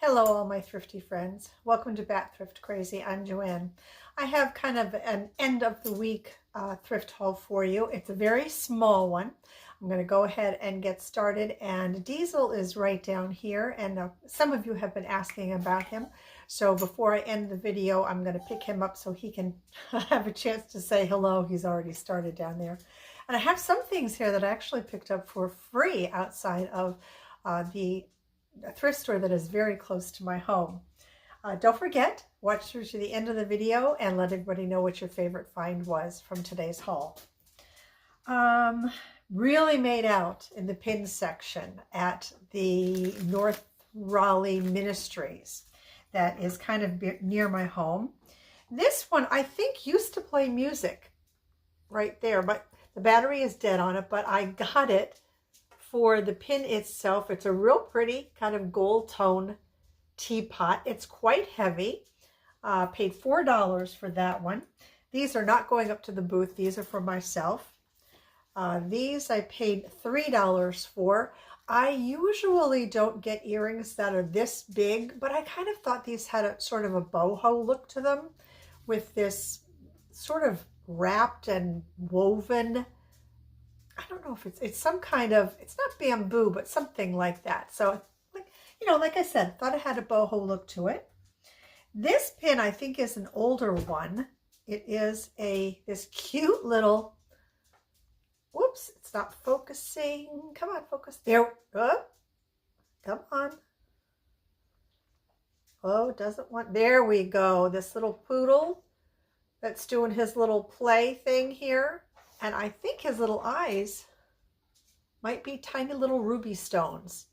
Hello, all my thrifty friends. Welcome to Bat Thrift Crazy. I'm Joanne. I have kind of an end of the week thrift haul for you. It's a very small one. I'm going to go ahead and get started. And Diesel is right down here. And some of you have been asking about him. So before I end the video, I'm going to pick him up so he can have a chance to say hello. He's already started down there. And I have some things here that I actually picked up for free outside of the thrift store that is very close to my home. Don't forget, watch through to the end of the video and let everybody know what your favorite find was from today's haul. Really made out in the pin section at the North Raleigh Ministries. That is kind of near my home. This one I think used to play music right there, but the battery is dead on it, but I got it for the pin itself. It's a real pretty kind of gold tone teapot. It's quite heavy. Paid $4 for that one. These are not going up to the booth. These are for myself. These I paid $3 for. I usually don't get earrings that are this big, but I kind of thought these had a sort of a boho look to them with this sort of wrapped and woven, I don't know if it's some kind of, it's not bamboo, but something like that. So, like I said, thought it had a boho look to it. This pin, I think, is an older one. It is this cute little, whoops, it's not focusing. Come on, focus. There, come on. Oh, it doesn't want, there we go. This little poodle that's doing his little play thing here. And I think his little eyes might be tiny little ruby stones.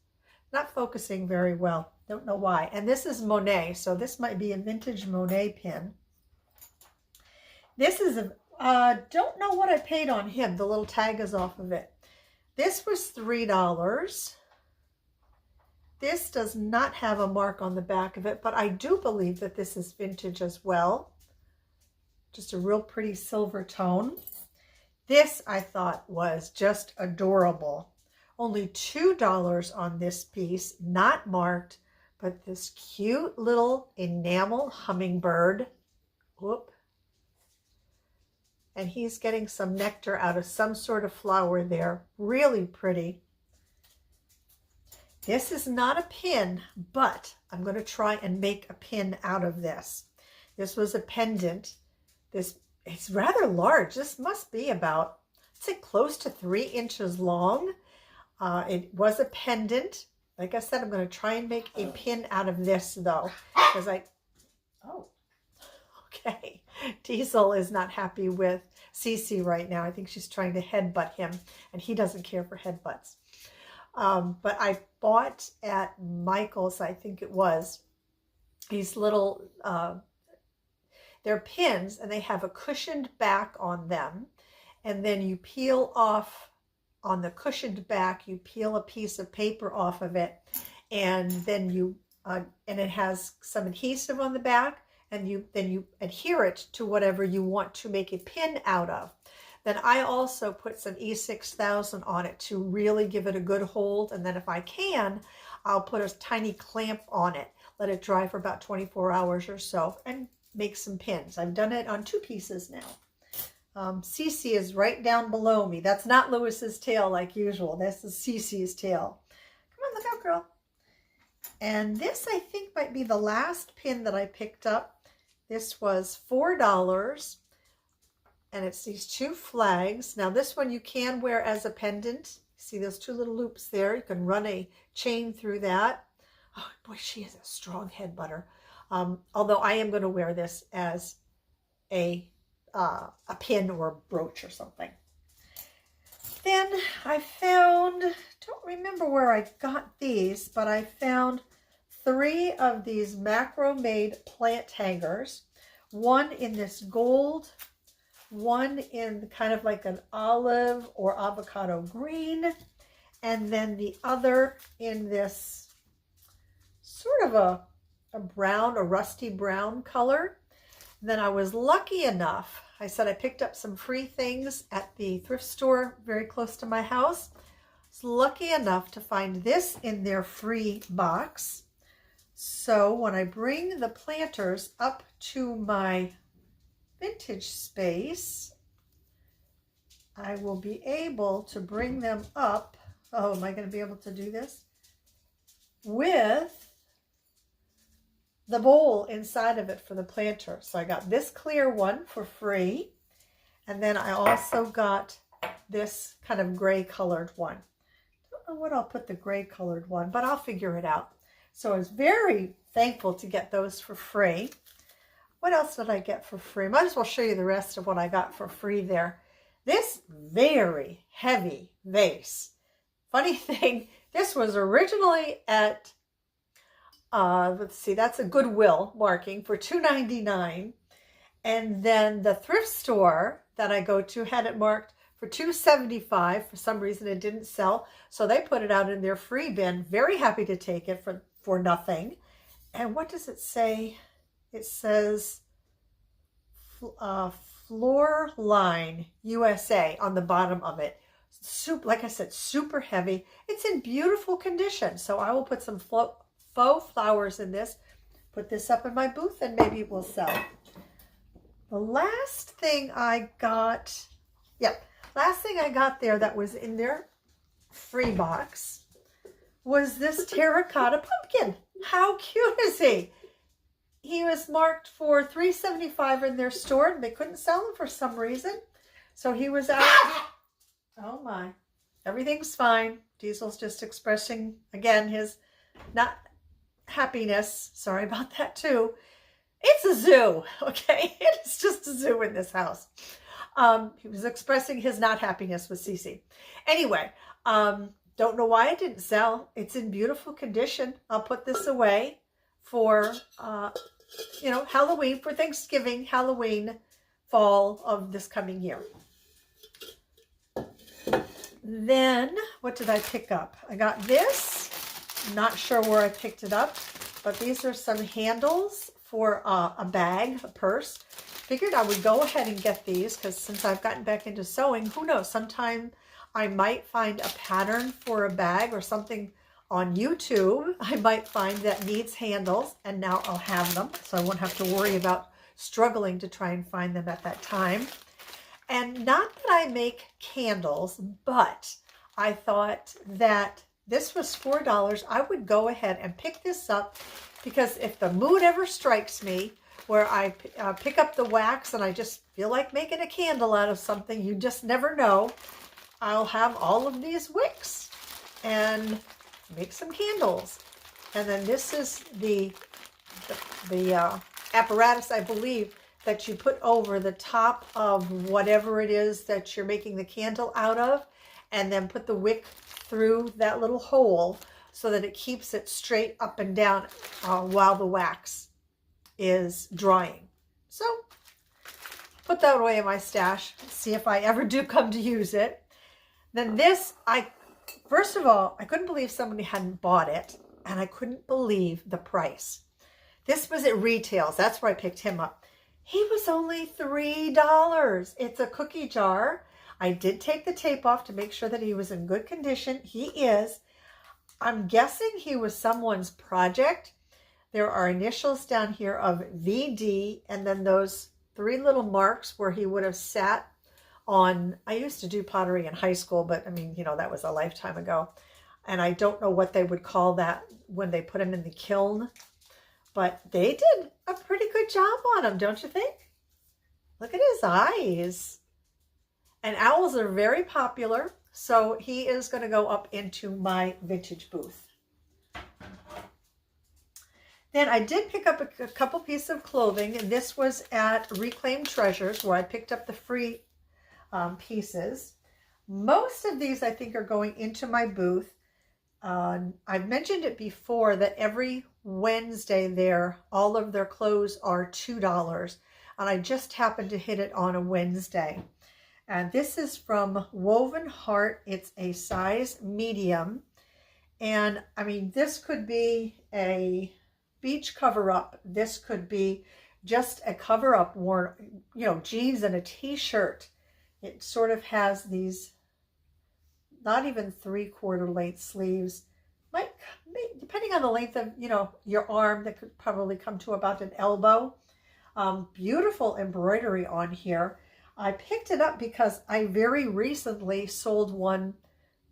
Not focusing very well. Don't know why. And this is Monet, so this might be a vintage Monet pin. This is don't know what I paid on him. The little tag is off of it. This was $3. This does not have a mark on the back of it, but I do believe that this is vintage as well. Just a real pretty silver tone. This I thought was just adorable. Only $2 on this piece, not marked, but this cute little enamel hummingbird. Whoop. And he's getting some nectar out of some sort of flower there. Really pretty. This is not a pin, but I'm going to try and make a pin out of this. This was a pendant. It's rather large. This must be about, I'd say, close to 3 inches long. It was a pendant. Like I said, I'm going to try and make a pin out of this, though, because oh, okay. Diesel is not happy with Cece right now. I think she's trying to headbutt him, and he doesn't care for headbutts. But I bought at Michael's, I think it was, these little, they're pins, and they have a cushioned back on them. And then you peel off, on the cushioned back, you peel a piece of paper off of it. And then and it has some adhesive on the back. And then you adhere it to whatever you want to make a pin out of. Then I also put some E6000 on it to really give it a good hold. And then if I can, I'll put a tiny clamp on it. Let it dry for about 24 hours or so. And make some pins. I've done it on 2 pieces now. Cece is right down below me. That's not Lewis's tail like usual. This is Cece's tail. Come on, look out, girl. And this, I think, might be the last pin that I picked up. This was $4. And it's these 2 flags. Now, this one you can wear as a pendant. See those 2 little loops there? You can run a chain through that. Oh, boy, she is a strong headbutter. Although I am going to wear this as a pin or a brooch or something. Then I found, don't remember where I got these, but I found 3 of these macro-made plant hangers. One in this gold, one in kind of like an olive or avocado green, and then the other in this sort of a brown, a rusty brown color. Then I was lucky enough, I said I picked up some free things at the thrift store very close to my house. I was lucky enough to find this in their free box. So when I bring the planters up to my vintage space, I will be able to bring them up. Oh, am I going to be able to do this? With the bowl inside of it for the planter. So I got this clear one for free. And then I also got this kind of gray colored one. I don't know what I'll put the gray colored one, but I'll figure it out. So I was very thankful to get those for free. What else did I get for free? Might as well show you the rest of what I got for free there. This very heavy vase. Funny thing, this was originally at, let's see, that's a Goodwill marking for $2.99. And then the thrift store that I go to had it marked for $2.75. For some reason it didn't sell, so they put it out in their free bin. Very happy to take it for nothing. And what does it say? It says Floor Line USA on the bottom of it. Like I said, super heavy. It's in beautiful condition. So I will put some faux flowers in this, put this up in my booth, and maybe it will sell. The last thing I got, last thing I got there that was in their free box was this terracotta pumpkin. How cute is he? He was marked for $3.75 in their store, and they couldn't sell him for some reason. So he was out. Oh my, everything's fine. Diesel's just expressing, again, his not happiness. Sorry about that too. It's a zoo, okay? It's just a zoo in this house. He was expressing his not happiness with Cece. Anyway, don't know why it didn't sell. It's in beautiful condition. I'll put this away for, Halloween, for Thanksgiving, Halloween, fall of this coming year. Then, what did I pick up? I got this. Not sure where I picked it up, but these are some handles for a bag, a purse. Figured I would go ahead and get these because since I've gotten back into sewing, who knows, sometime I might find a pattern for a bag or something on YouTube. I might find that needs handles, and now I'll have them, so I won't have to worry about struggling to try and find them at that time. And not that I make candles, but I thought that this was $4. I would go ahead and pick this up because if the mood ever strikes me where I pick up the wax and I just feel like making a candle out of something, you just never know, I'll have all of these wicks and make some candles. And then this is the apparatus, I believe, that you put over the top of whatever it is that you're making the candle out of, and then put the wick through that little hole so that it keeps it straight up and down while the wax is drying. So put that away in my stash, see if I ever do come to use it. Then this, first of all, I couldn't believe somebody hadn't bought it, and I couldn't believe the price. This was at retails. That's where I picked him up. He was only $3. It's a cookie jar. I did take the tape off to make sure that he was in good condition. He is. I'm guessing he was someone's project. There are initials down here of VD, and then those 3 little marks where he would have sat on. I used to do pottery in high school, but I mean, that was a lifetime ago. And I don't know what they would call that when they put him in the kiln, but they did a pretty good job on him, don't you think? Look at his eyes. And owls are very popular, so he is going to go up into my vintage booth. Then I did pick up a couple pieces of clothing, and this was at Reclaim Treasures, where I picked up the free pieces. Most of these, I think, are going into my booth. I've mentioned it before that every Wednesday there, all of their clothes are $2, and I just happened to hit it on a Wednesday. And this is from Woven Heart. It's a size medium. And I mean, this could be a beach cover-up. This could be just a cover-up worn, jeans and a t-shirt. It sort of has these not even 3/4 length sleeves. might, depending on the length of, your arm, that could probably come to about an elbow. Beautiful embroidery on here. I picked it up because I very recently sold one,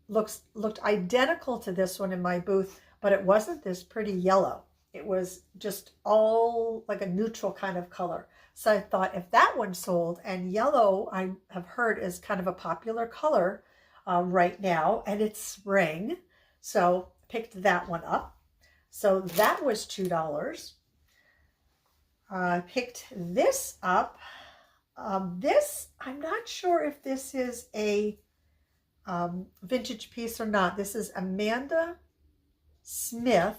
looked identical to this one in my booth, but it wasn't this pretty yellow. It was just all like a neutral kind of color. So I thought if that one sold, and yellow I have heard is kind of a popular color right now, and it's spring, so picked that one up. So that was $2. I picked this up. This, I'm not sure if this is a vintage piece or not. This is Amanda Smith.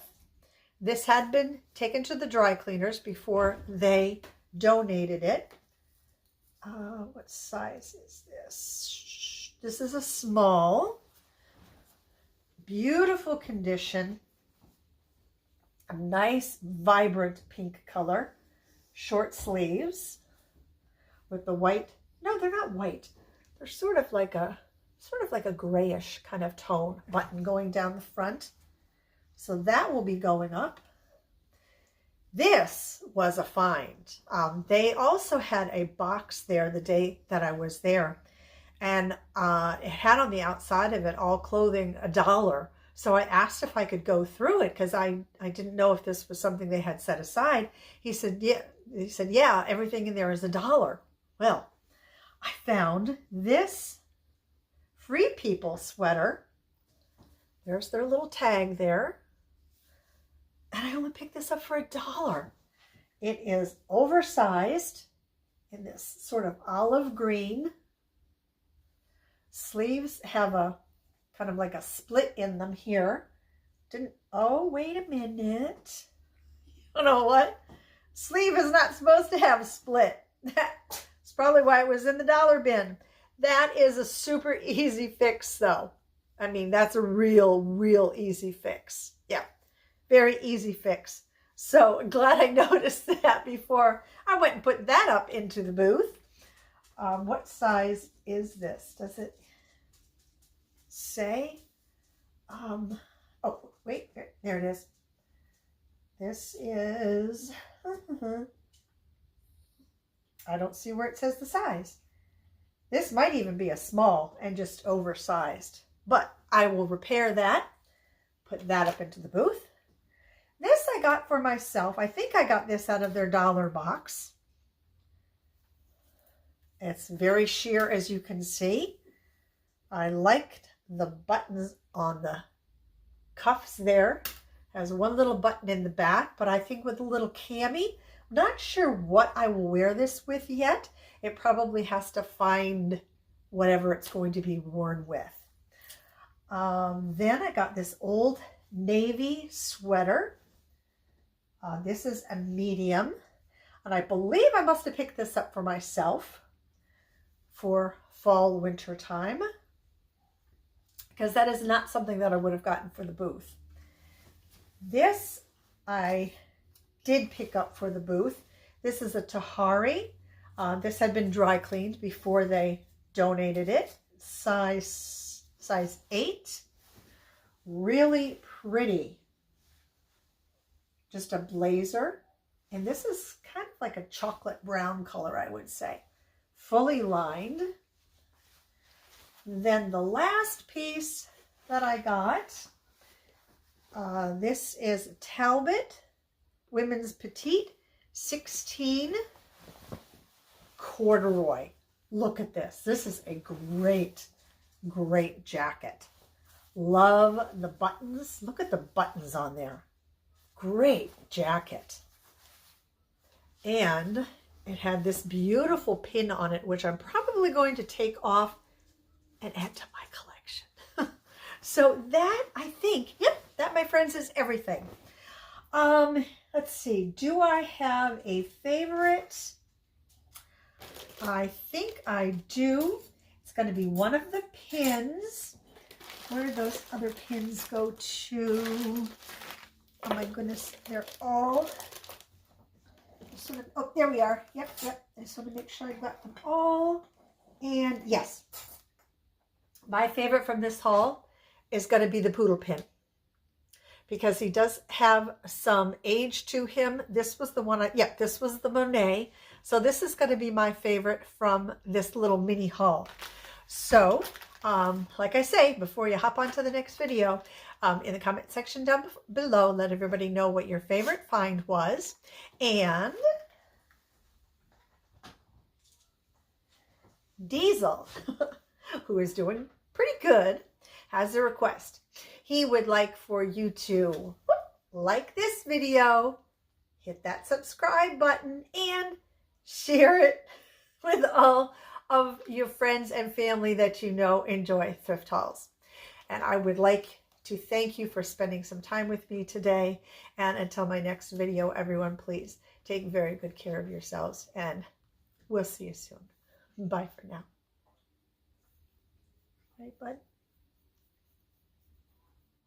This had been taken to the dry cleaners before they donated it. What size is this? This is a small. Beautiful condition. A nice, vibrant pink color. Short sleeves with the white. No, they're not white. They're sort of like a grayish kind of tone button going down the front. So that will be going up. This was a find. They also had a box there the day that I was there, and it had on the outside of it all clothing $1. So I asked if I could go through it because I didn't know if this was something they had set aside. He said, yeah. He said, yeah, everything in there is $1. Well, I found this Free People sweater. There's their little tag there. And I only picked this up for $1. It is oversized in this sort of olive green. Sleeves have a kind of like a split in them here. Oh, wait a minute. You know what? Sleeve is not supposed to have a split. That's probably why it was in the dollar bin. That is a super easy fix though. I mean, that's a real easy fix. Yeah, very easy fix. So glad I noticed that before I went and put that up into the booth. What size is this? Does it say? Oh, wait, there it is. This is, I don't see where it says the size. This might even be a small and just oversized, but I will repair that, put that up into the booth. This I got for myself. I think I got this out of their dollar box. It's very sheer, as you can see. I liked the buttons on the cuffs there. Has one little button in the back, but I think with a little cami. I'm not sure what I will wear this with yet. It probably has to find whatever it's going to be worn with. Then I got this old navy sweater. This is a medium, and I believe I must have picked this up for myself for fall, winter time, because that is not something that I would have gotten for the booth. This I did pick up for the booth. This is a Tahari. This had been dry cleaned before they donated it. Size 8. Really pretty. Just a blazer. And this is kind of like a chocolate brown color, I would say. Fully lined. Then the last piece that I got, this is Talbot Women's Petite 16 corduroy. Look at this. This is a great jacket. Love the buttons. Look at the buttons on there. Great jacket. And it had this beautiful pin on it, which I'm probably going to take off and add to my collection. So that, I think, yep, that, my friends, is everything. Let's see. Do I have a favorite? I think I do. It's going to be one of the pins. Where did those other pins go to? Oh my goodness, they're all sort of, oh, there we are. Yep. I just want to make sure I got them all. And yes, my favorite from this haul is going to be the poodle pin. because he does have some age to him. This was the one, this was the Monet. So this is going to be my favorite from this little mini haul. So, like I say, before you hop on to the next video, in the comment section down below, let everybody know what your favorite find was. And Diesel, who is doing pretty good, has a request. He would like for you to like this video, hit that subscribe button, and share it with all of your friends and family that you know enjoy thrift hauls. And I would like to thank you for spending some time with me today. And until my next video, everyone, please take very good care of yourselves, and we'll see you soon. Bye for now. Bye, bud.